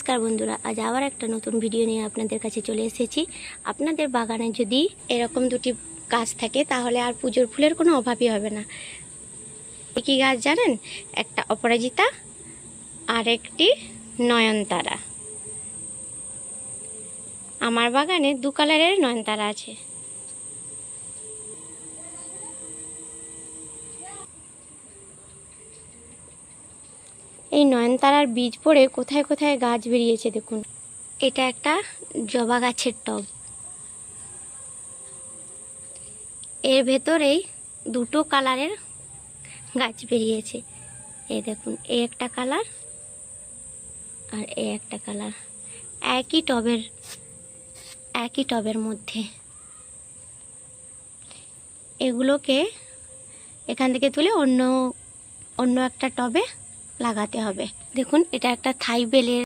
নমস্কার বন্ধুরা, আজ আবার একটা নতুন ভিডিও নিয়ে আপনাদের কাছে চলে এসেছি। আপনাদের বাগানে যদি এরকম দুটি গাছ থাকে তাহলে আর পুজোর ফুলের কোনো অভাবই হবে না। কি গাছ জানেন? একটা অপরাজিতা আর একটি নয়নতারা। আমার বাগানে দু কালারের নয়নতারা আছে। এই নয়নতারার বীজ পড়ে কোথায় কোথায় গাছ বেরিয়েছে দেখুন। এটা একটা জবা গাছের টব। এর ভেতরেই দুটো কালারের গাছ বেরিয়েছে। এই দেখুন, এই একটা কালার আর এই একটা কালার, একই টবের মধ্যে। এগুলোকে এখান থেকে তুলে অন্য একটা টবে লাগাতে হবে। দেখুন, এটা একটা থাই বেলের